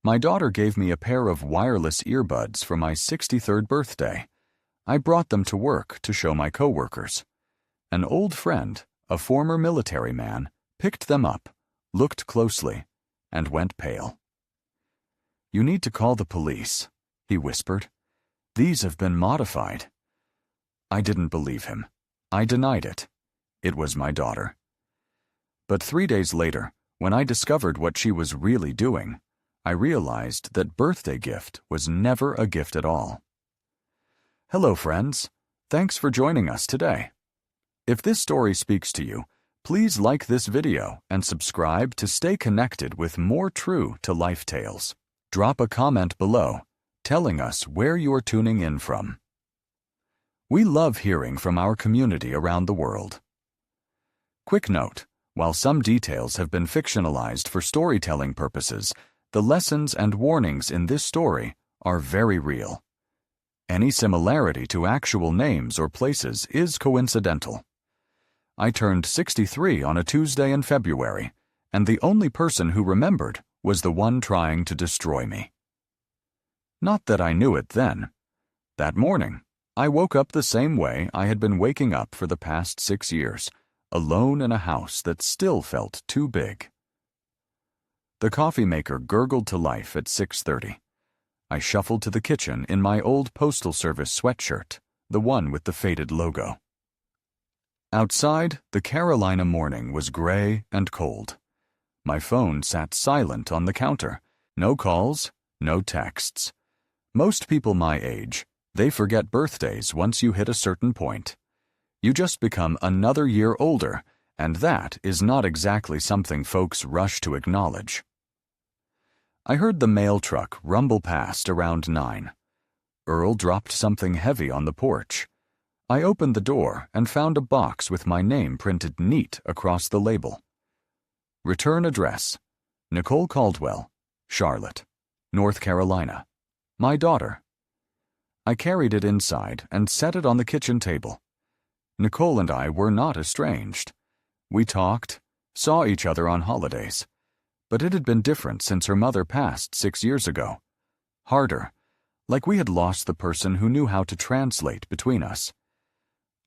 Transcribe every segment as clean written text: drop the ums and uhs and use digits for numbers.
My daughter gave me a pair of wireless earbuds for my 63rd birthday. I brought them to work to show my coworkers. An old friend, a former military man, picked them up, looked closely, and went pale. "You need to call the police," he whispered. "These have been modified." I didn't believe him. I denied it. It was my daughter. But 3 days later, when I discovered what she was really doing, I realized that birthday gift was never a gift at all. Hello, friends. Thanks for joining us today. If this story speaks to you, please like this video and subscribe to stay connected with more true-to-life tales. Drop a comment below, telling us where you're tuning in from. We love hearing from our community around the world. Quick note, while some details have been fictionalized for storytelling purposes, the lessons and warnings in this story are very real. Any similarity to actual names or places is coincidental. I turned 63 on a Tuesday in February, and the only person who remembered was the one trying to destroy me. Not that I knew it then. That morning, I woke up the same way I had been waking up for the past 6 years, alone in a house that still felt too big. The coffee maker gurgled to life at 6:30. I shuffled to the kitchen in my old Postal Service sweatshirt, the one with the faded logo. Outside, the Carolina morning was gray and cold. My phone sat silent on the counter. No calls, no texts. Most people my age, they forget birthdays once you hit a certain point. You just become another year older, and that is not exactly something folks rush to acknowledge. I heard the mail truck rumble past around 9. Earl dropped something heavy on the porch. I opened the door and found a box with my name printed neat across the label. Return address: Nicole Caldwell, Charlotte, North Carolina. My daughter. I carried it inside and set it on the kitchen table. Nicole and I were not estranged. We talked, saw each other on holidays. But it had been different since her mother passed 6 years ago. Harder, like we had lost the person who knew how to translate between us.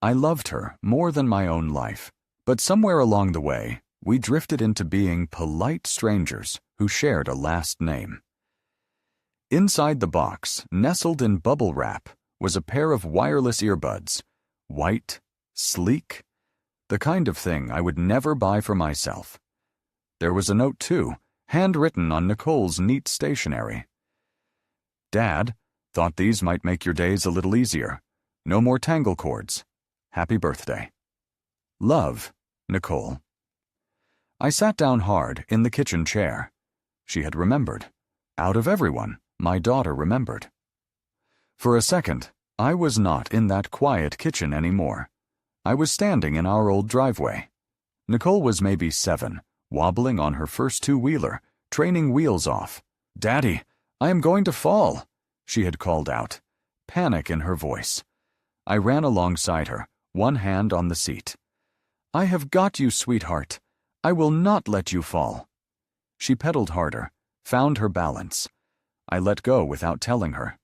I loved her more than my own life, but somewhere along the way, we drifted into being polite strangers who shared a last name. Inside the box, nestled in bubble wrap, was a pair of wireless earbuds, white, sleek, the kind of thing I would never buy for myself. There was a note too, handwritten on Nicole's neat stationery. Dad, thought these might make your days a little easier. No more tangle cords. Happy birthday. Love, Nicole. I sat down hard in the kitchen chair. She had remembered. Out of everyone, my daughter remembered. For a second, I was not in that quiet kitchen anymore. I was standing in our old driveway. Nicole was maybe 7, wobbling on her first two-wheeler, training wheels off. "Daddy, I am going to fall," she had called out, panic in her voice. I ran alongside her, one hand on the seat. "I have got you, sweetheart. I will not let you fall." She pedaled harder, found her balance. I let go without telling her.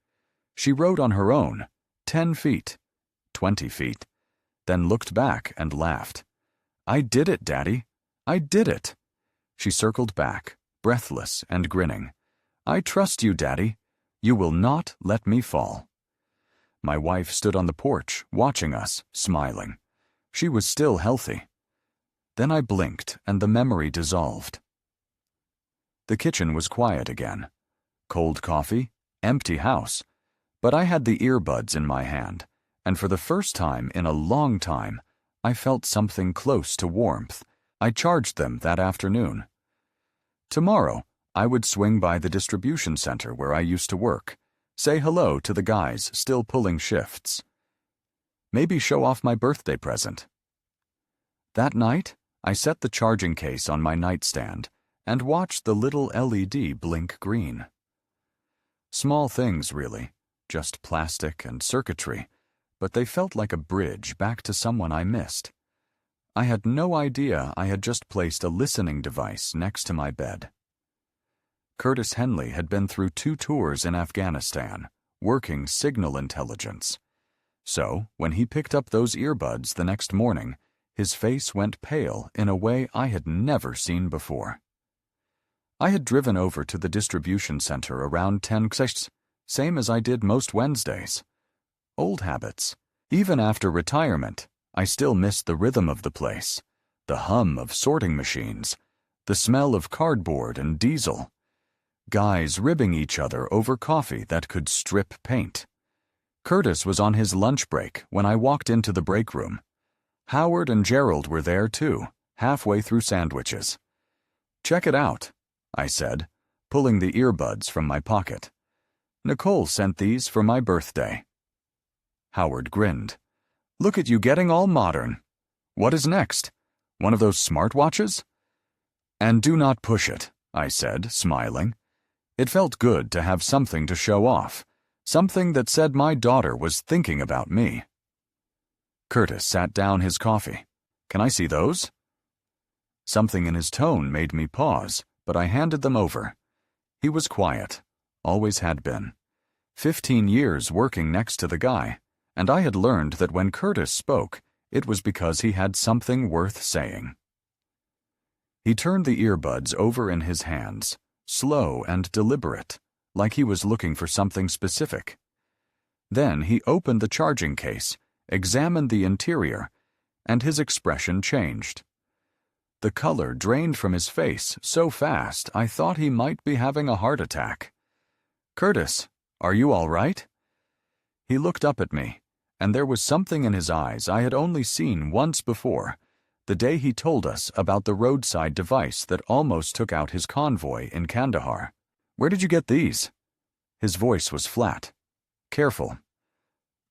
She rode on her own, 10 feet, 20 feet, then looked back and laughed. "I did it, Daddy. I did it." She circled back, breathless and grinning. "I trust you, Daddy. You will not let me fall." My wife stood on the porch, watching us, smiling. She was still healthy. Then I blinked, and the memory dissolved. The kitchen was quiet again. Cold coffee, empty house. But I had the earbuds in my hand, and for the first time in a long time, I felt something close to warmth. I charged them that afternoon. Tomorrow, I would swing by the distribution center where I used to work, say hello to the guys still pulling shifts. Maybe show off my birthday present. That night, I set the charging case on my nightstand and watched the little LED blink green. Small things, really, just plastic and circuitry, but they felt like a bridge back to someone I missed. I had no idea I had just placed a listening device next to my bed. Curtis Henley had been through 2 tours in Afghanistan, working signal intelligence. So, when he picked up those earbuds the next morning, his face went pale in a way I had never seen before. I had driven over to the distribution center around 10, same as I did most Wednesdays. Old habits. Even after retirement, I still missed the rhythm of the place, the hum of sorting machines, the smell of cardboard and diesel, guys ribbing each other over coffee that could strip paint. Curtis was on his lunch break when I walked into the break room. Howard and Gerald were there too, halfway through sandwiches. "Check it out," I said, pulling the earbuds from my pocket. "Nicole sent these for my birthday." Howard grinned. "Look at you getting all modern. What is next? One of those smartwatches?" "And do not push it," I said, smiling. It felt good to have something to show off, something that said my daughter was thinking about me. Curtis sat down his coffee. "Can I see those?" Something in his tone made me pause, but I handed them over. He was quiet, always had been. 15 years working next to the guy, and I had learned that when Curtis spoke, it was because he had something worth saying. He turned the earbuds over in his hands, slow and deliberate, like he was looking for something specific. Then he opened the charging case, examined the interior, and his expression changed. The color drained from his face so fast I thought he might be having a heart attack. "Curtis, are you all right?" He looked up at me, and there was something in his eyes I had only seen once before, the day he told us about the roadside device that almost took out his convoy in Kandahar. "Where did you get these?" His voice was flat. "Careful."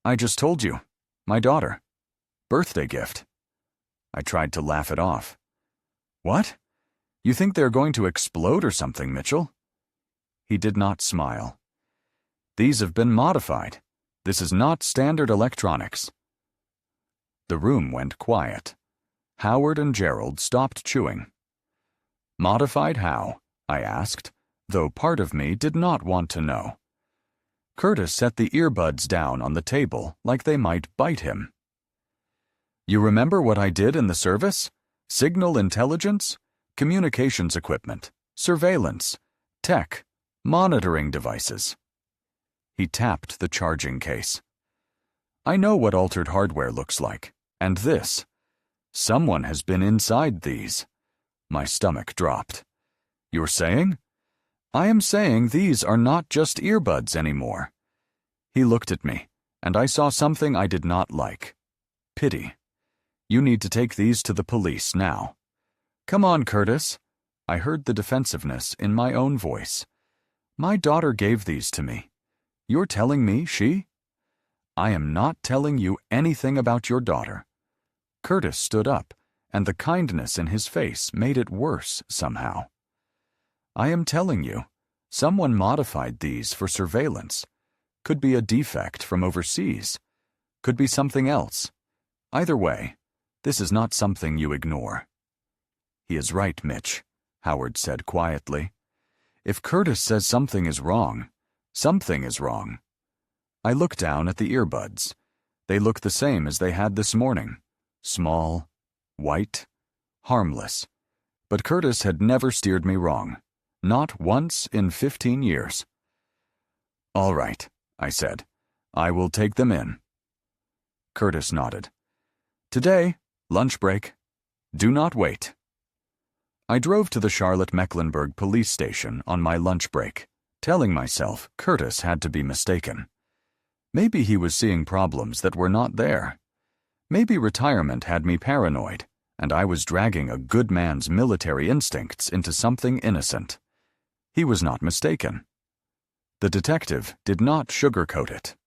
"I just told you. My daughter. Birthday gift." I tried to laugh it off. "What? You think they're going to explode or something, Mitchell?" He did not smile. "These have been modified. This is not standard electronics." The room went quiet. Howard and Gerald stopped chewing. "Modified how?" I asked, though part of me did not want to know. Curtis set the earbuds down on the table like they might bite him. "You remember what I did in the service? Signal intelligence, communications equipment, surveillance, tech, monitoring devices." He tapped the charging case. "I know what altered hardware looks like, and this. Someone has been inside these." My stomach dropped. "You're saying?" "I am saying these are not just earbuds anymore." He looked at me, and I saw something I did not like. Pity. "You need to take these to the police now." "Come on, Curtis." I heard the defensiveness in my own voice. "My daughter gave these to me. You're telling me she—" "I am not telling you anything about your daughter." Curtis stood up, and the kindness in his face made it worse somehow. "I am telling you, someone modified these for surveillance. Could be a defect from overseas. Could be something else. Either way, this is not something you ignore." "He is right, Mitch," Howard said quietly. "If Curtis says something is wrong, something is wrong." I looked down at the earbuds. They looked the same as they had this morning. Small, white, harmless. But Curtis had never steered me wrong. Not once in 15 years. "All right," I said. "I will take them in." Curtis nodded. "Today, lunch break. Do not wait." I drove to the Charlotte-Mecklenburg police station on my lunch break, telling myself Curtis had to be mistaken. Maybe he was seeing problems that were not there. Maybe retirement had me paranoid, and I was dragging a good man's military instincts into something innocent. He was not mistaken. The detective did not sugarcoat it.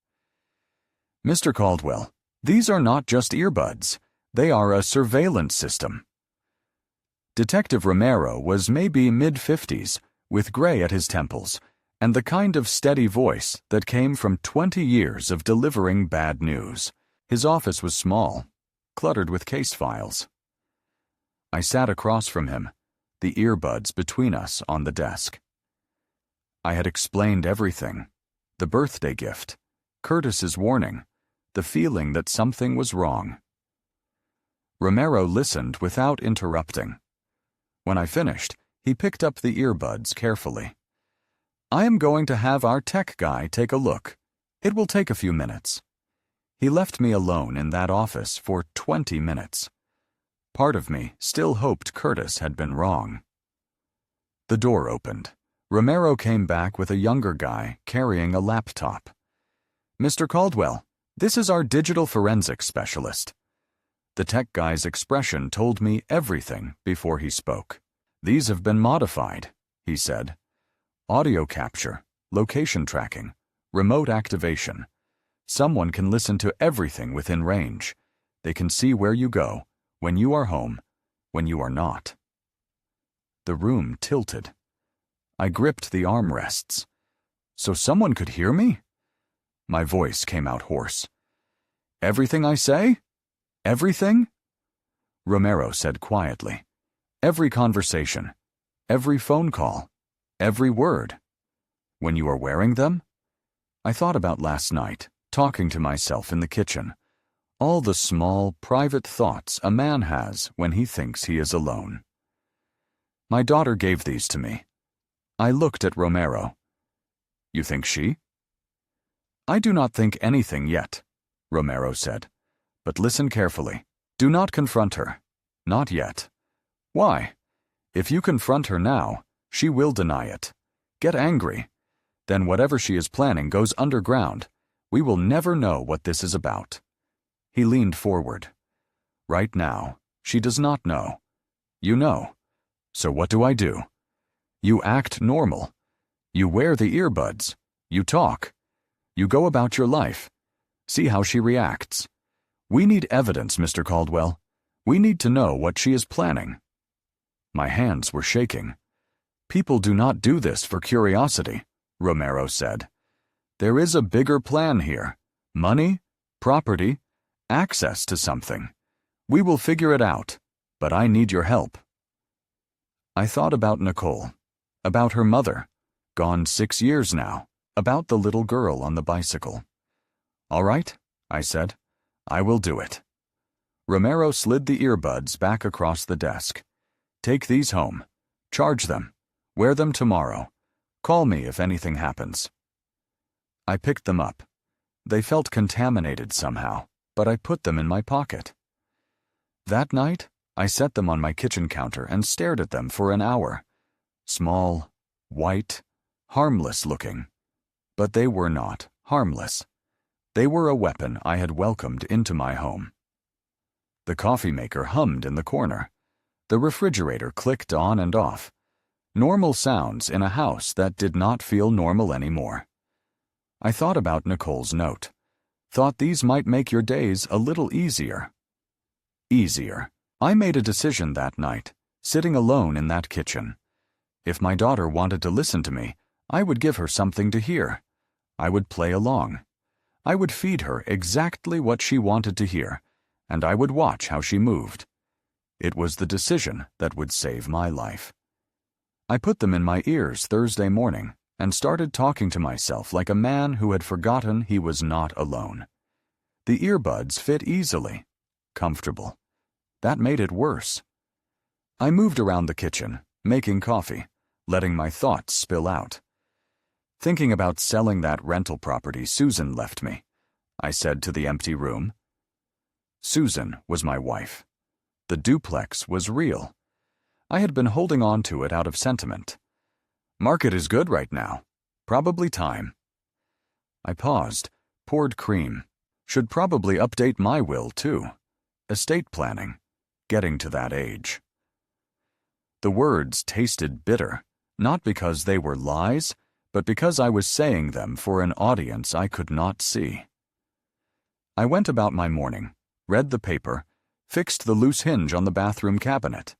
"Mr. Caldwell, these are not just earbuds. They are a surveillance system." Detective Romero was maybe mid-50s, with gray at his temples, and the kind of steady voice that came from 20 years of delivering bad news. His office was small, cluttered with case files. I sat across from him, the earbuds between us on the desk. I had explained everything. The birthday gift, Curtis's warning, the feeling that something was wrong. Romero listened without interrupting. When I finished, he picked up the earbuds carefully. I am going to have our tech guy take a look. It will take a few minutes. He left me alone in that office for 20 minutes. Part of me still hoped Curtis had been wrong. The door opened. Romero came back with a younger guy carrying a laptop. Mr. Caldwell, this is our digital forensics specialist. The tech guy's expression told me everything before he spoke. These have been modified, he said. Audio capture, location tracking, remote activation. Someone can listen to everything within range. They can see where you go, when you are home, when you are not. The room tilted. I gripped the armrests. So someone could hear me? My voice came out hoarse. Everything I say? Everything? Romero said quietly. Every conversation, every phone call, every word. When you are wearing them? I thought about last night, talking to myself in the kitchen. All the small, private thoughts a man has when he thinks he is alone. My daughter gave these to me. I looked at Romero. You think she? I do not think anything yet, Romero said. But listen carefully. Do not confront her. Not yet. Why? If you confront her now, she will deny it. Get angry. Then whatever she is planning goes underground. We will never know what this is about. He leaned forward. Right now, she does not know. You know. So what do I do? You act normal. You wear the earbuds. You talk. You go about your life. See how she reacts. We need evidence, Mr. Caldwell. We need to know what she is planning. My hands were shaking. People do not do this for curiosity, Romero said. There is a bigger plan here. Money, property, access to something. We will figure it out, but I need your help. I thought about Nicole, about her mother, gone 6 years now, about the little girl on the bicycle. All right, I said. I will do it. Romero slid the earbuds back across the desk. Take these home. Charge them. Wear them tomorrow. Call me if anything happens. I picked them up. They felt contaminated somehow, but I put them in my pocket. That night, I set them on my kitchen counter and stared at them for an hour. Small, white, harmless looking. But they were not harmless. They were a weapon I had welcomed into my home. The coffee maker hummed in the corner. The refrigerator clicked on and off. Normal sounds in a house that did not feel normal anymore. I thought about Nicole's note. Thought these might make your days a little easier. Easier. I made a decision that night, sitting alone in that kitchen. If my daughter wanted to listen to me, I would give her something to hear. I would play along. I would feed her exactly what she wanted to hear, and I would watch how she moved. It was the decision that would save my life. I put them in my ears Thursday morning and started talking to myself like a man who had forgotten he was not alone. The earbuds fit easily, comfortable. That made it worse. I moved around the kitchen, making coffee, letting my thoughts spill out. Thinking about selling that rental property Susan left me, I said to the empty room. Susan was my wife. The duplex was real. I had been holding on to it out of sentiment. Market is good right now. Probably time. I paused, poured cream. Should probably update my will, too. Estate planning. Getting to that age. The words tasted bitter, not because they were lies, but because I was saying them for an audience I could not see. I went about my morning, read the paper, fixed the loose hinge on the bathroom cabinet.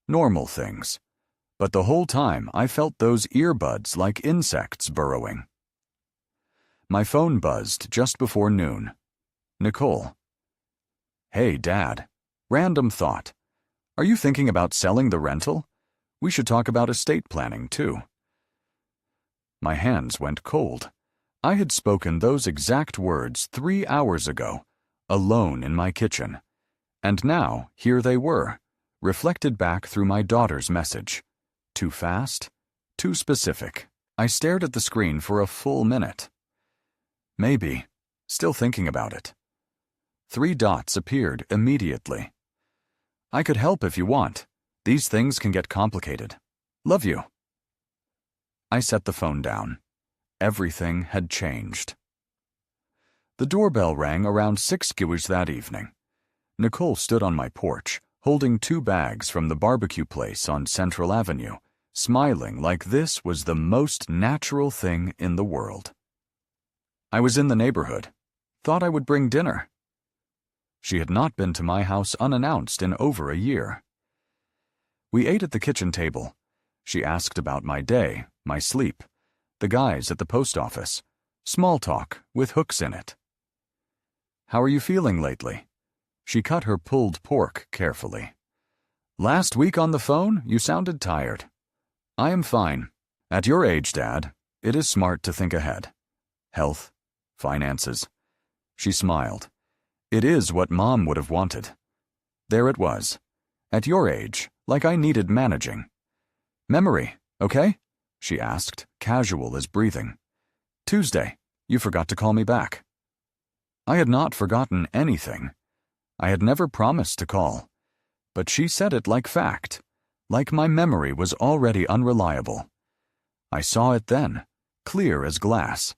Normal things. But the whole time I felt those earbuds like insects burrowing. My phone buzzed just before noon. Nicole. Hey, Dad. Random thought. Are you thinking about selling the rental? We should talk about estate planning, too. My hands went cold. I had spoken those exact words 3 hours ago, alone in my kitchen. And now, here they were, reflected back through my daughter's message. Too fast? Too specific. I stared at the screen for a full minute. Maybe. Still thinking about it. 3 dots appeared immediately. I could help if you want. These things can get complicated. Love you. I set the phone down. Everything had changed. The doorbell rang around 6 hours that evening. Nicole stood on my porch, holding 2 bags from the barbecue place on Central Avenue, smiling like this was the most natural thing in the world. I was in the neighborhood. Thought I would bring dinner. She had not been to my house unannounced in over a year. We ate at the kitchen table. She asked about my day, my sleep, the guys at the post office, small talk with hooks in it. How are you feeling lately? She cut her pulled pork carefully. Last week on the phone, you sounded tired. I am fine. At your age, Dad, it is smart to think ahead. Health, finances. She smiled. It is what Mom would have wanted. There it was. At your age, like I needed managing. Memory, okay? She asked, casual as breathing. Tuesday, you forgot to call me back. I had not forgotten anything. I had never promised to call. But she said it like fact, like my memory was already unreliable. I saw it then, clear as glass.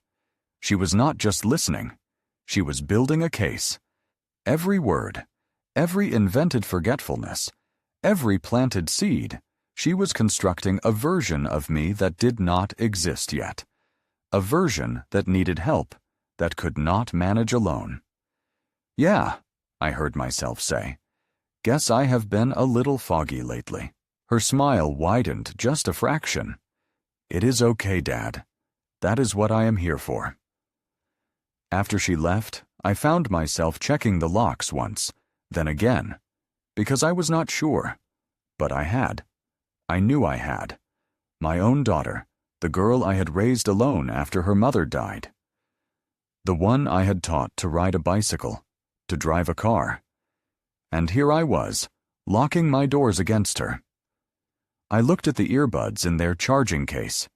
She was not just listening. She was building a case. Every word, every invented forgetfulness, every planted seed, she was constructing a version of me that did not exist yet. A version that needed help, that could not manage alone. Yeah, I heard myself say. Guess I have been a little foggy lately. Her smile widened just a fraction. It is okay, Dad. That is what I am here for. After she left, I found myself checking the locks once, then again, because I was not sure. But I had. I knew I had. My own daughter, the girl I had raised alone after her mother died. The one I had taught to ride a bicycle, to drive a car. And here I was, locking my doors against her. I looked at the earbuds in their charging case.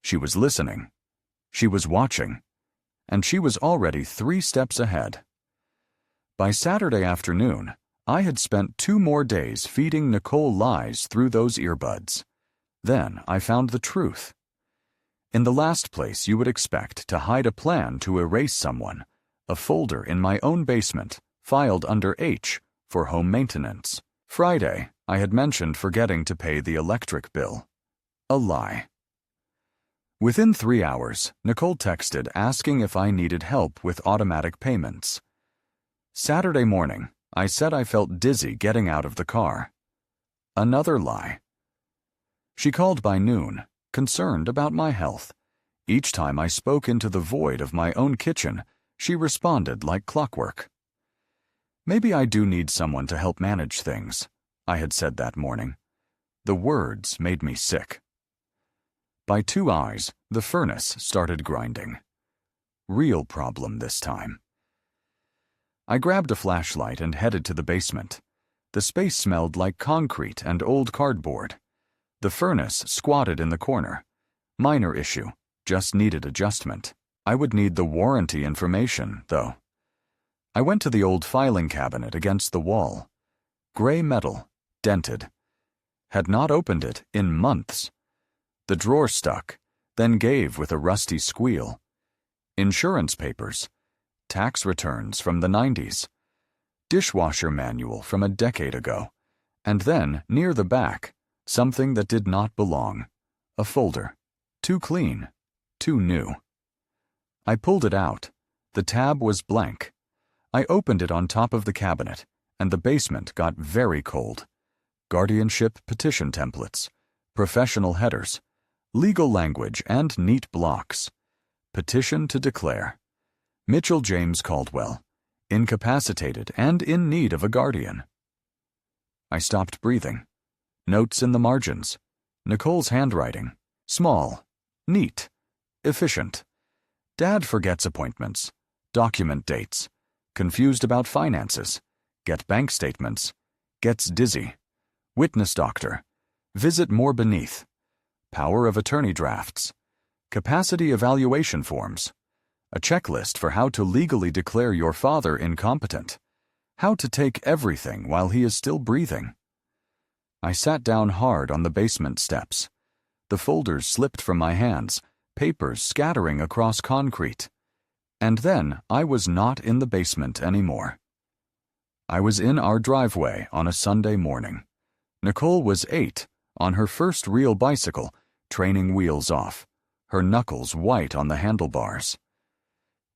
She was listening. She was watching. And she was already 3 steps ahead. By Saturday afternoon, I had spent 2 more days feeding Nicole lies through those earbuds. Then I found the truth. In the last place you would expect to hide a plan to erase someone, a folder in my own basement, filed under H for home maintenance. Friday, I had mentioned forgetting to pay the electric bill. A lie. Within 3 hours, Nicole texted asking if I needed help with automatic payments. Saturday morning, I said I felt dizzy getting out of the car. Another lie. She called by noon, concerned about my health. Each time I spoke into the void of my own kitchen, she responded like clockwork. Maybe I do need someone to help manage things, I had said that morning. The words made me sick. By 2 hours, the furnace started grinding. Real problem this time. I grabbed a flashlight and headed to the basement. The space smelled like concrete and old cardboard. The furnace squatted in the corner. Minor issue, just needed adjustment. I would need the warranty information, though. I went to the old filing cabinet against the wall. Gray metal, dented. Had not opened it in months. The drawer stuck, then gave with a rusty squeal. Insurance papers. Tax returns from the 90s. Dishwasher manual from a decade ago. And then, near the back, something that did not belong. A folder. Too clean. Too new. I pulled it out. The tab was blank. I opened it on top of the cabinet, and the basement got very cold. Guardianship petition templates. Professional headers. Legal language and neat blocks. Petition to declare. Mitchell James Caldwell, incapacitated and in need of a guardian. I stopped breathing. Notes in the margins. Nicole's handwriting. Small. Neat. efficient. Dad forgets appointments, document dates, confused about finances, get bank statements, gets dizzy, witness doctor, visit more beneath, power of attorney drafts, capacity evaluation forms, a checklist for how to legally declare your father incompetent, how to take everything while he is still breathing. I sat down hard on the basement steps. The folders slipped from my hands, papers scattering across concrete. And then I was not in the basement anymore. I was in our driveway on a Sunday morning. Nicole was 8, on her first real bicycle, training wheels off, her knuckles white on the handlebars.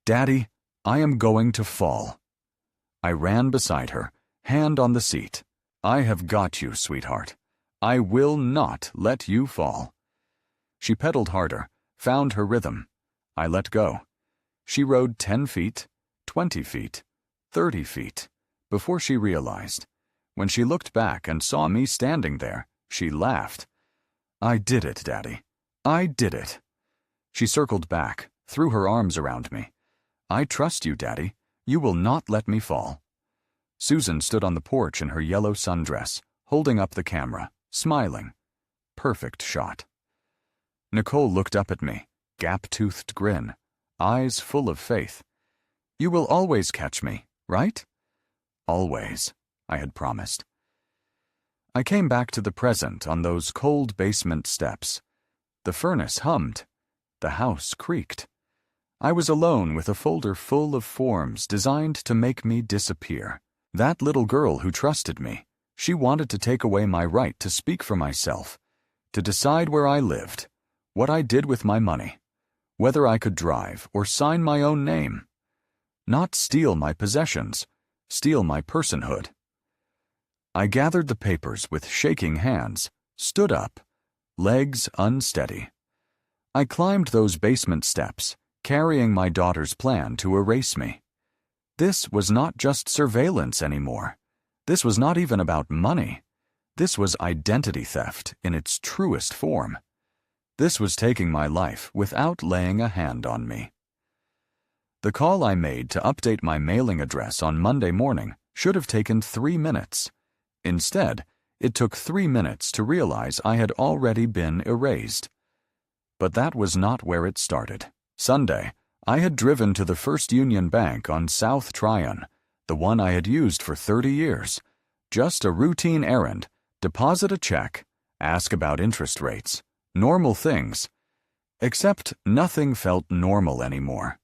"Daddy, I am going to fall." I ran beside her, hand on the seat. "I have got you, sweetheart. I will not let you fall." She pedaled harder, found her rhythm. I let go. She rode 10 feet, 20 feet, 30 feet, before she realized. When she looked back and saw me standing there, she laughed. "I did it, Daddy. I did it." She circled back, threw her arms around me. "I trust you, Daddy. You will not let me fall." Susan stood on the porch in her yellow sundress, holding up the camera, smiling. Perfect shot. Nicole looked up at me, gap-toothed grin, eyes full of faith. "You will always catch me, right?" "Always," I had promised. I came back to the present on those cold basement steps. The furnace hummed. The house creaked. I was alone with a folder full of forms designed to make me disappear. That little girl who trusted me, she wanted to take away my right to speak for myself, to decide where I lived, what I did with my money, whether I could drive or sign my own name. Not steal my possessions, steal my personhood. I gathered the papers with shaking hands, stood up, legs unsteady. I climbed those basement steps, carrying my daughter's plan to erase me. This was not just surveillance anymore. This was not even about money. This was identity theft in its truest form. This was taking my life without laying a hand on me. The call I made to update my mailing address on Monday morning should have taken 3 minutes. Instead, it took 3 minutes to realize I had already been erased. But that was not where it started. Sunday, I had driven to the First Union Bank on South Tryon, the one I had used for 30 years. Just a routine errand, deposit a check, ask about interest rates, normal things. Except nothing felt normal anymore.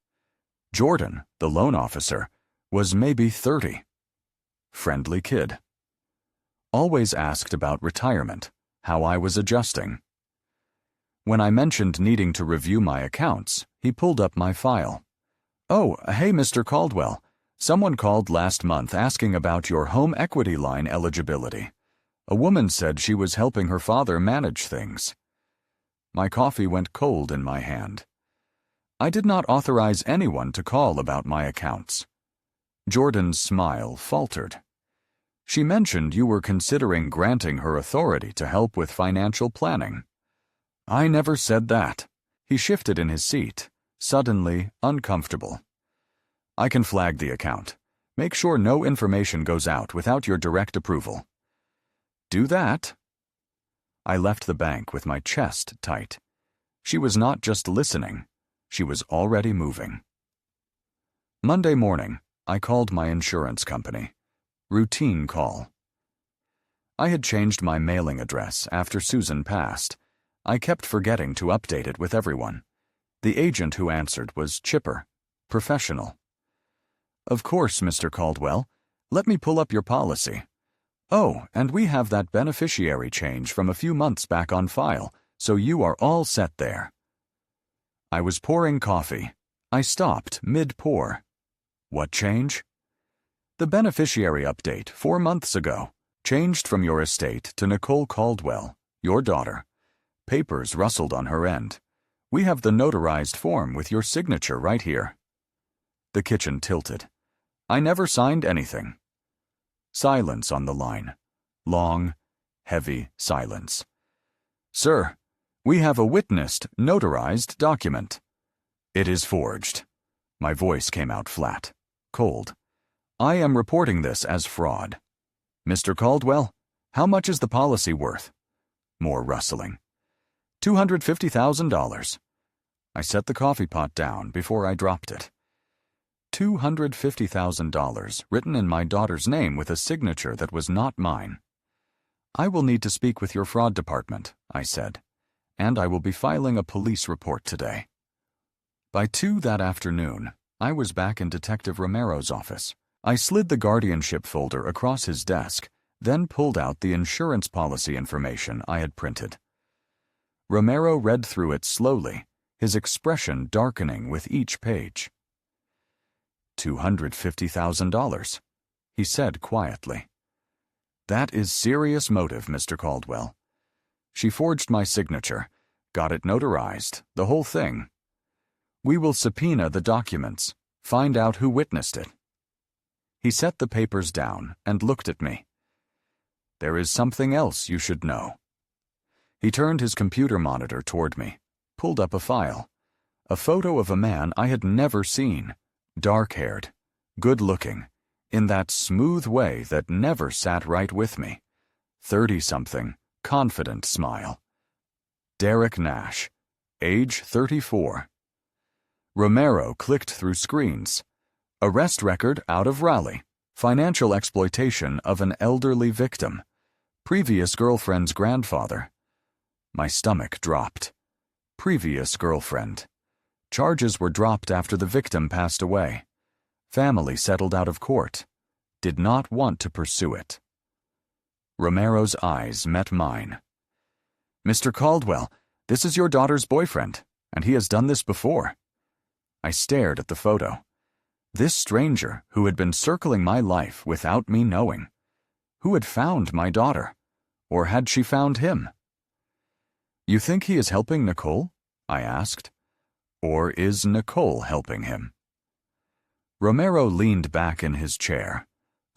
Jordan, the loan officer, was maybe 30. Friendly kid. Always asked about retirement, how I was adjusting. When I mentioned needing to review my accounts, he pulled up my file. "Oh, hey, Mr. Caldwell. Someone called last month asking about your home equity line eligibility. A woman said she was helping her father manage things." My coffee went cold in my hand. I did not authorize anyone to call about my accounts. Jordan's smile faltered. "She mentioned you were considering granting her authority to help with financial planning." "I never said that." He shifted in his seat, suddenly uncomfortable. "I can flag the account. Make sure no information goes out without your direct approval." "Do that." I left the bank with my chest tight. She was not just listening, she was already moving. Monday morning, I called my insurance company. Routine call. I had changed my mailing address after Susan passed. I kept forgetting to update it with everyone. The agent who answered was chipper, professional. "Of course, Mr. Caldwell. Let me pull up your policy. Oh, and we have that beneficiary change from a few months back on file, so you are all set there." I was pouring coffee. I stopped mid-pour. "What change?" "The beneficiary update 4 months ago. Changed from your estate to Nicole Caldwell, your daughter. Papers rustled on her end. We have the notarized form with your signature right here." The kitchen tilted. "I never signed anything." Silence on the line. Long, heavy silence. "Sir, we have a witnessed, notarized document." It is forged. My voice came out flat, cold. I am reporting this as fraud. Mr. Caldwell, how much is the policy worth? More rustling. $250,000. I set the coffee pot down before I dropped it. $250,000 written in my daughter's name with a signature that was not mine. I will need to speak with your fraud department, I said, and I will be filing a police report today. By 2 that afternoon, I was back in Detective Romero's office. I slid the guardianship folder across his desk, then pulled out the insurance policy information I had printed. Romero read through it slowly, his expression darkening with each page. $250,000, he said quietly. That is serious motive, Mr. Caldwell. She forged my signature, got it notarized, the whole thing. We will subpoena the documents, find out who witnessed it. He set the papers down and looked at me. There is something else you should know. He turned his computer monitor toward me, pulled up a file. A photo of a man I had never seen, dark-haired, good-looking, in that smooth way that never sat right with me. 30-something, confident smile. Derek Nash, age 34. Romero clicked through screens. Arrest record out of Raleigh. Financial exploitation of an elderly victim. Previous girlfriend's grandfather. My stomach dropped. Previous girlfriend. Charges were dropped after the victim passed away. Family settled out of court. Did not want to pursue it. Romero's eyes met mine. Mr. Caldwell, this is your daughter's boyfriend, and he has done this before. I stared at the photo. This stranger who had been circling my life without me knowing. Who had found my daughter? Or had she found him? You think he is helping Nicole? I asked. Or is Nicole helping him? Romero leaned back in his chair,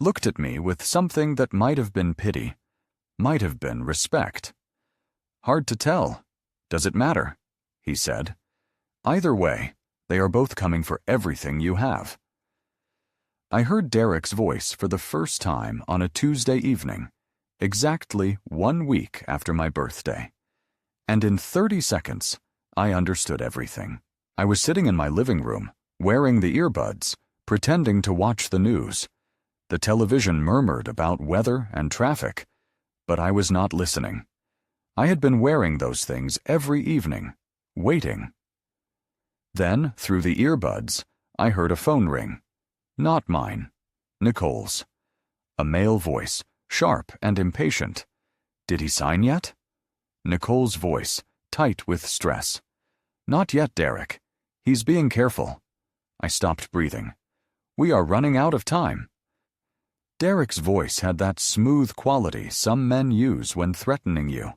looked at me with something that might have been pity, might have been respect. Hard to tell. Does it matter? He said. Either way, they are both coming for everything you have. I heard Derek's voice for the first time on a Tuesday evening, exactly 1 week after my birthday. And in 30 seconds, I understood everything. I was sitting in my living room, wearing the earbuds, pretending to watch the news. The television murmured about weather and traffic, but I was not listening. I had been wearing those things every evening, waiting. Then, through the earbuds, I heard a phone ring. Not mine. Nicole's. A male voice, sharp and impatient. Did he sign yet? Nicole's voice, tight with stress. Not yet, Derek. He's being careful. I stopped breathing. We are running out of time. Derek's voice had that smooth quality some men use when threatening you.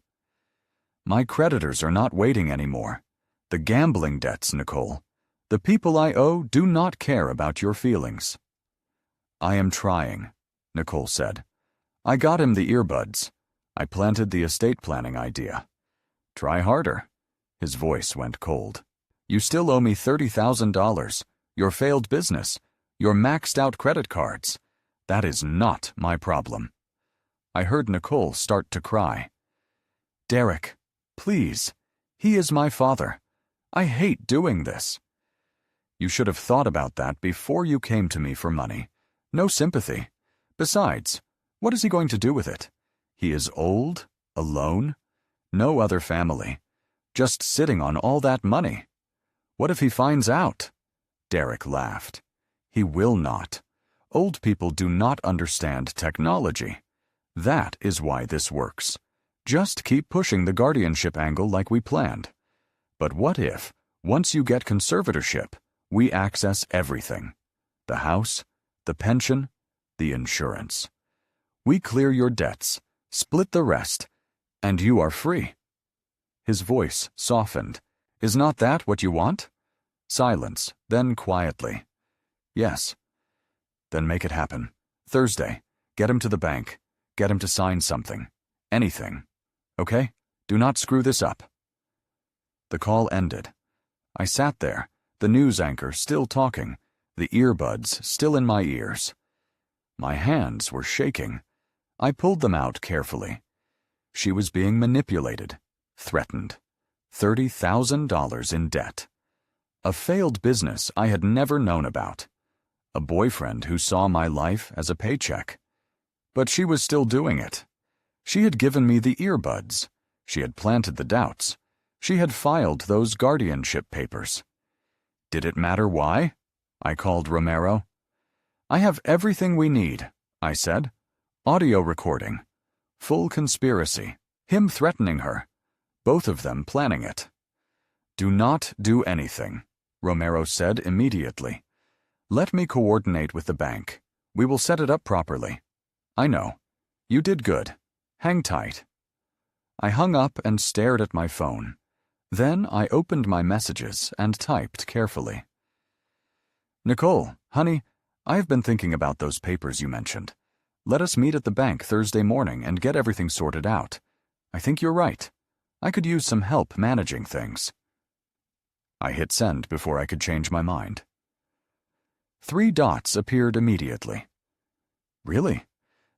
My creditors are not waiting anymore. The gambling debts, Nicole. The people I owe do not care about your feelings. I am trying, Nicole said. I got him the earbuds. I planted the estate planning idea. Try harder. His voice went cold. You still owe me $30,000. Your failed business. Your maxed out credit cards. That is not my problem. I heard Nicole start to cry. Derek, please. He is my father. I hate doing this. You should have thought about that before you came to me for money. No sympathy. Besides, what is he going to do with it? He is old, alone, no other family, just sitting on all that money. What if he finds out? Derek laughed. He will not. Old people do not understand technology. That is why this works. Just keep pushing the guardianship angle like we planned. But what if, once you get conservatorship, we access everything? The house, the pension, the insurance. We clear your debts, split the rest, and you are free. His voice softened. Is not that what you want? Silence, then quietly. Yes. Then make it happen. Thursday. Get him to the bank. Get him to sign something. Anything. Okay? Do not screw this up. The call ended. I sat there, the news anchor still talking, the earbuds still in my ears. My hands were shaking. I pulled them out carefully. She was being manipulated, threatened. $30,000 in debt. A failed business I had never known about. A boyfriend who saw my life as a paycheck. But she was still doing it. She had given me the earbuds. She had planted the doubts. She had filed those guardianship papers. Did it matter why? I called Romero. I have everything we need, I said. Audio recording. Full conspiracy. Him threatening her. Both of them planning it. Do not do anything, Romero said immediately. Let me coordinate with the bank. We will set it up properly. I know. You did good. Hang tight. I hung up and stared at my phone. Then I opened my messages and typed carefully. Nicole, honey, I have been thinking about those papers you mentioned. Let us meet at the bank Thursday morning and get everything sorted out. I think you're right. I could use some help managing things. I hit send before I could change my mind. 3 dots appeared immediately. Really?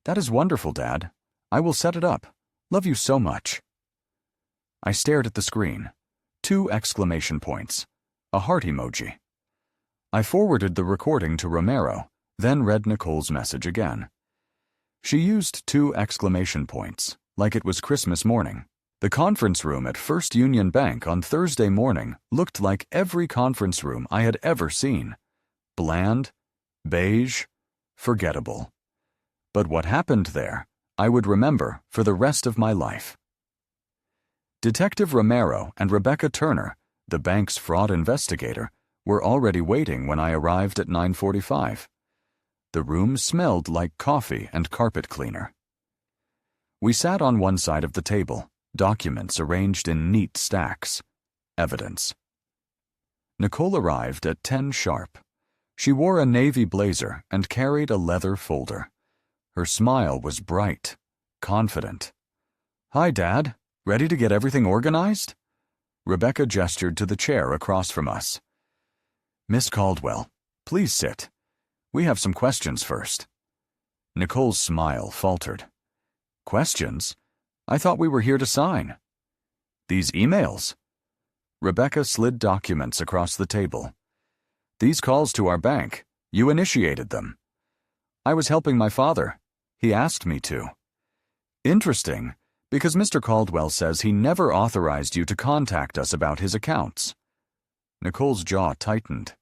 That is wonderful, Dad. I will set it up. Love you so much. I stared at the screen. 2 exclamation points. A heart emoji. I forwarded the recording to Romero, then read Nicole's message again. She used 2 exclamation points, like it was Christmas morning. The conference room at First Union Bank on Thursday morning looked like every conference room I had ever seen. Bland, beige, forgettable. But what happened there, I would remember for the rest of my life. Detective Romero and Rebecca Turner, the bank's fraud investigator, were already waiting when I arrived at 9:45. The room smelled like coffee and carpet cleaner. We sat on one side of the table, documents arranged in neat stacks. Evidence. Nicole arrived at 10 sharp. She wore a navy blazer and carried a leather folder. Her smile was bright, confident. Hi, Dad. Ready to get everything organized? Rebecca gestured to the chair across from us. Miss Caldwell, please sit. We have some questions first. Nicole's smile faltered. Questions? I thought we were here to sign. These emails? Rebecca slid documents across the table. These calls to our bank, you initiated them. I was helping my father. He asked me to. Interesting, because Mr. Caldwell says he never authorized you to contact us about his accounts. Nicole's jaw tightened.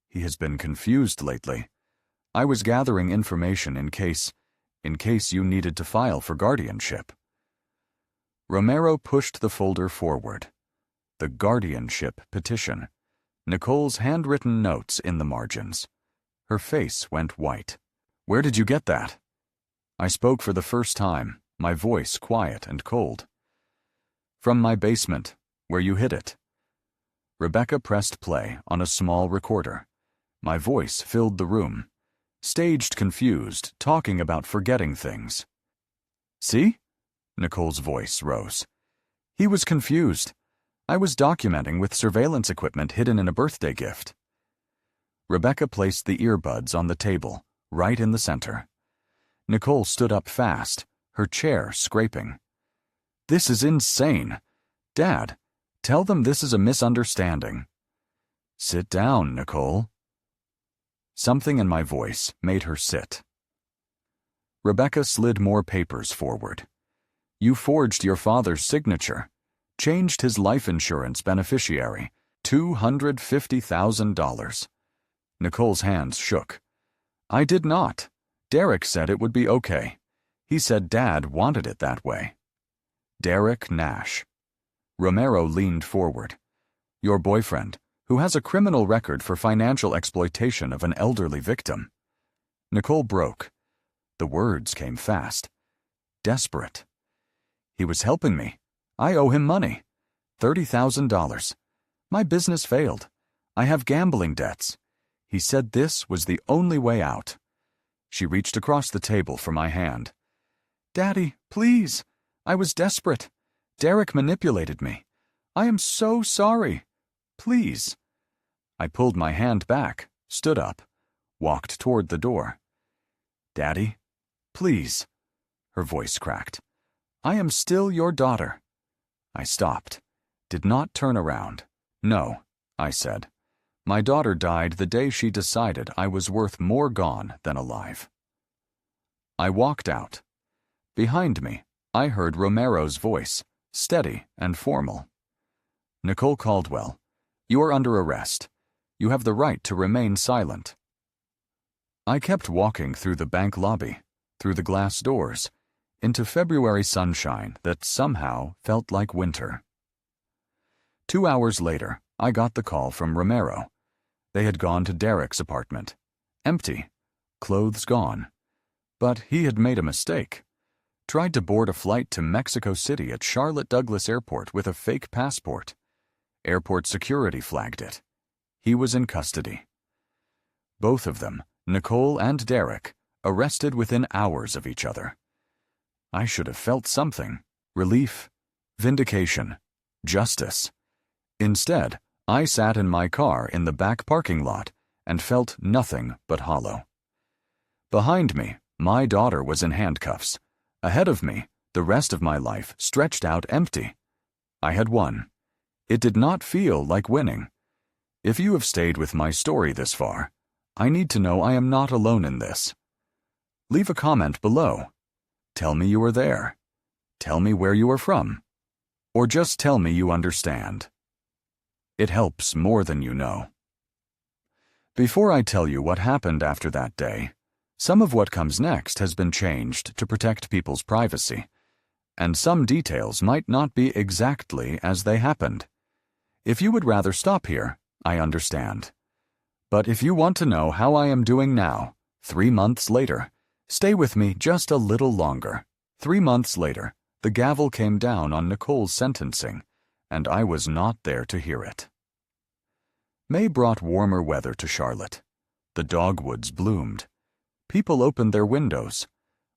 He has been confused lately. I was gathering information in case you needed to file for guardianship. Romero pushed the folder forward. The guardianship petition. Nicole's handwritten notes in the margins. Her face went white. Where did you get that? I spoke for the first time, my voice quiet and cold. From my basement, where you hid it. Rebecca pressed play on a small recorder. My voice filled the room. Staged confused, talking about forgetting things. See? Nicole's voice rose. He was confused. I was documenting with surveillance equipment hidden in a birthday gift. Rebecca placed the earbuds on the table, right in the center. Nicole stood up fast, her chair scraping. This is insane. Dad, tell them this is a misunderstanding. Sit down, Nicole. Something in my voice made her sit. Rebecca slid more papers forward. You forged your father's signature, changed his life insurance beneficiary, $250,000. Nicole's hands shook. I did not. Derek said it would be okay. He said Dad wanted it that way. Derek Nash. Romero leaned forward. Your boyfriend, who has a criminal record for financial exploitation of an elderly victim. Nicole broke. The words came fast. Desperate. He was helping me. I owe him money. $30,000. My business failed. I have gambling debts. He said this was the only way out. She reached across the table for my hand. Daddy, please. I was desperate. Derek manipulated me. I am so sorry. Please. I pulled my hand back, stood up, walked toward the door. "Daddy, please," her voice cracked. "I am still your daughter." I stopped, did not turn around. "No," I said. "My daughter died the day she decided I was worth more gone than alive." I walked out. Behind me, I heard Romero's voice, steady and formal. "Nicole Caldwell, you are under arrest. You have the right to remain silent." I kept walking through the bank lobby, through the glass doors, into February sunshine that somehow felt like winter. 2 hours later, I got the call from Romero. They had gone to Derek's apartment. Empty, clothes gone. But he had made a mistake. Tried to board a flight to Mexico City at Charlotte Douglas Airport with a fake passport. Airport security flagged it. He was in custody. Both of them, Nicole and Derek, arrested within hours of each other. I should have felt something. Relief, vindication, justice. Instead, I sat in my car in the back parking lot and felt nothing but hollow. Behind me, my daughter was in handcuffs. Ahead of me, the rest of my life stretched out empty. I had won. It did not feel like winning. If you have stayed with my story this far, I need to know I am not alone in this. Leave a comment below. Tell me you are there. Tell me where you are from. Or just tell me you understand. It helps more than you know. Before I tell you what happened after that day, some of what comes next has been changed to protect people's privacy, and some details might not be exactly as they happened. If you would rather stop here, I understand. But if you want to know how I am doing now, 3 months later, stay with me just a little longer. 3 months later, the gavel came down on Nicole's sentencing, and I was not there to hear it. May brought warmer weather to Charlotte. The dogwoods bloomed. People opened their windows.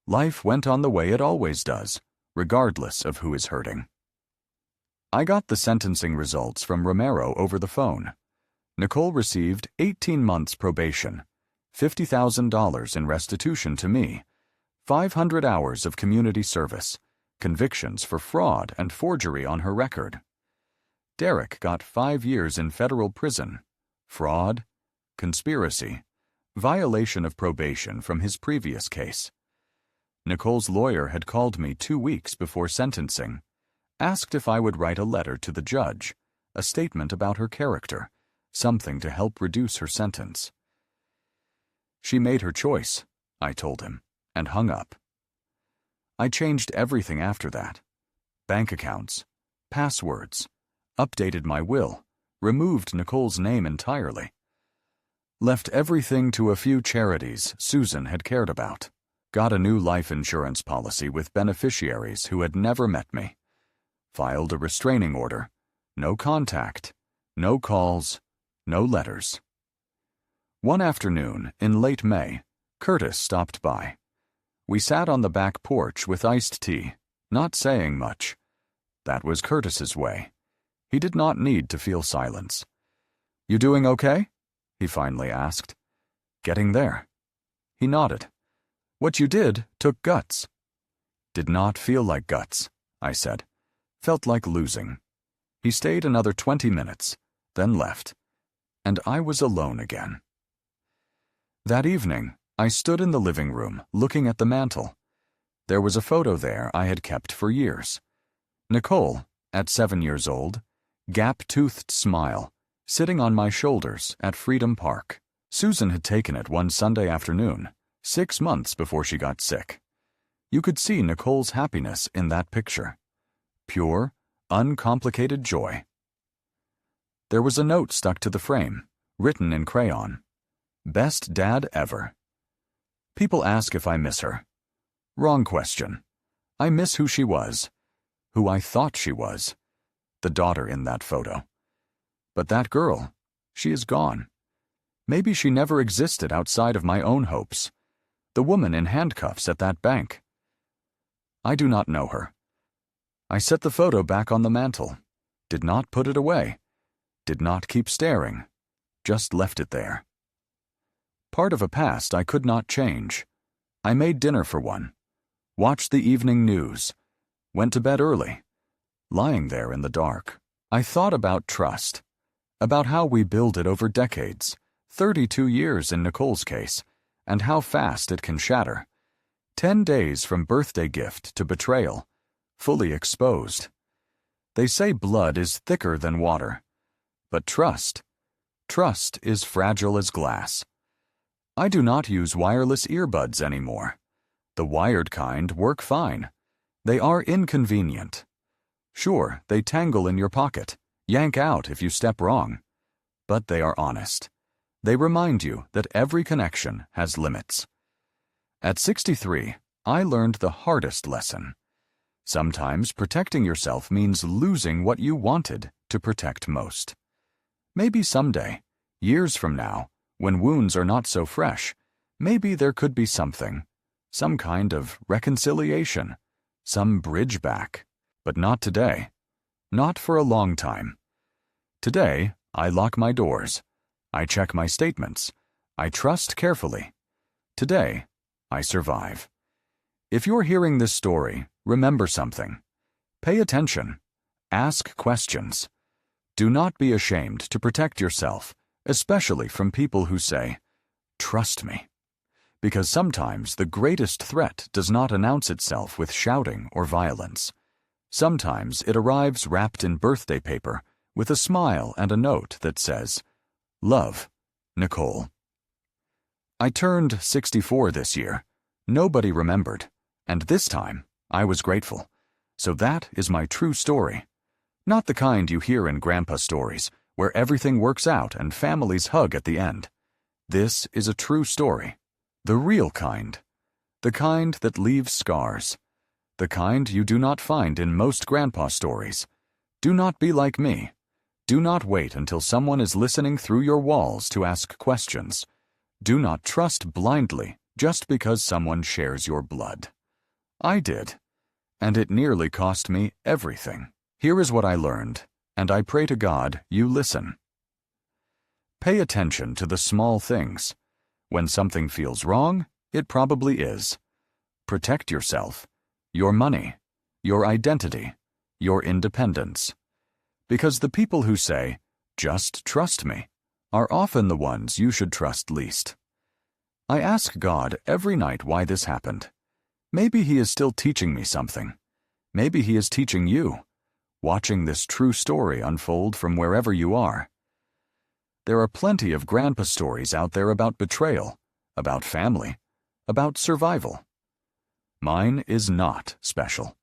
Life went on the way it always does, regardless of who is hurting. I got the sentencing results from Romero over the phone. Nicole received 18 months probation, $50,000 in restitution to me, 500 hours of community service, convictions for fraud and forgery on her record. Derek got 5 years in federal prison, fraud, conspiracy, violation of probation from his previous case. Nicole's lawyer had called me 2 weeks before sentencing, asked if I would write a letter to the judge, a statement about her character, something to help reduce her sentence. She made her choice, I told him, and hung up. I changed everything after that. Bank accounts, passwords, updated my will, removed Nicole's name entirely. Left everything to a few charities Susan had cared about. Got a new life insurance policy with beneficiaries who had never met me. Filed a restraining order. No contact, no calls, no letters. One afternoon, in late May, Curtis stopped by. We sat on the back porch with iced tea, not saying much. That was Curtis's way. He did not need to feel silence. "You doing okay?" he finally asked. "Getting there." He nodded. "What you did took guts." "Did not feel like guts," I said. "Felt like losing." He stayed another 20 minutes, then left, and I was alone again. That evening, I stood in the living room, looking at the mantel. There was a photo there I had kept for years. Nicole, at 7 years old, gap-toothed smile, sitting on my shoulders at Freedom Park. Susan had taken it one Sunday afternoon, 6 months before she got sick. You could see Nicole's happiness in that picture. Pure, uncomplicated joy. There was a note stuck to the frame, written in crayon. "Best dad ever." People ask if I miss her. Wrong question. I miss who she was, who I thought she was, the daughter in that photo. But that girl, she is gone. Maybe she never existed outside of my own hopes. The woman in handcuffs at that bank. I do not know her. I set the photo back on the mantel, did not put it away, did not keep staring, just left it there. Part of a past I could not change. I made dinner for one, watched the evening news, went to bed early. Lying there in the dark, I thought about trust, about how we build it over decades, 32 years in Nicole's case, and how fast it can shatter. 10 days from birthday gift to betrayal, fully exposed. They say blood is thicker than water, but trust is fragile as glass. I do not use wireless earbuds anymore. The wired kind work fine. They are inconvenient. Sure, they tangle in your pocket, yank out if you step wrong. But they are honest. They remind you that every connection has limits. At 63, I learned the hardest lesson. Sometimes protecting yourself means losing what you wanted to protect most. Maybe someday, years from now, when wounds are not so fresh, maybe there could be something, some kind of reconciliation, some bridge back. But not today. Not for a long time. Today, I lock my doors. I check my statements. I trust carefully. Today, I survive. If you're hearing this story, remember something. Pay attention. Ask questions. Do not be ashamed to protect yourself, especially from people who say, "Trust me." Because sometimes the greatest threat does not announce itself with shouting or violence. Sometimes it arrives wrapped in birthday paper with a smile and a note that says, "Love, Nicole." I turned 64 this year. Nobody remembered, and this time I was grateful. So that is my true story. Not the kind you hear in grandpa stories, where everything works out and families hug at the end. This is a true story. The real kind. The kind that leaves scars. The kind you do not find in most grandpa stories. Do not be like me. Do not wait until someone is listening through your walls to ask questions. Do not trust blindly just because someone shares your blood. I did, and it nearly cost me everything. Here is what I learned, and I pray to God you listen. Pay attention to the small things. When something feels wrong, it probably is. Protect yourself, your money, your identity, your independence. Because the people who say, "Just trust me," are often the ones you should trust least. I ask God every night why this happened. Maybe He is still teaching me something. Maybe He is teaching you, watching this true story unfold from wherever you are. There are plenty of grandpa stories out there about betrayal, about family, about survival. Mine is not special.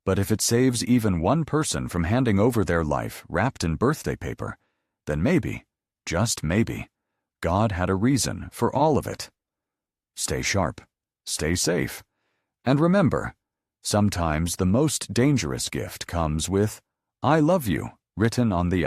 But if it saves even one person from handing over their life wrapped in birthday paper, then maybe, just maybe, God had a reason for all of it. Stay sharp, stay safe, and remember, sometimes the most dangerous gift comes with "I love you" written on the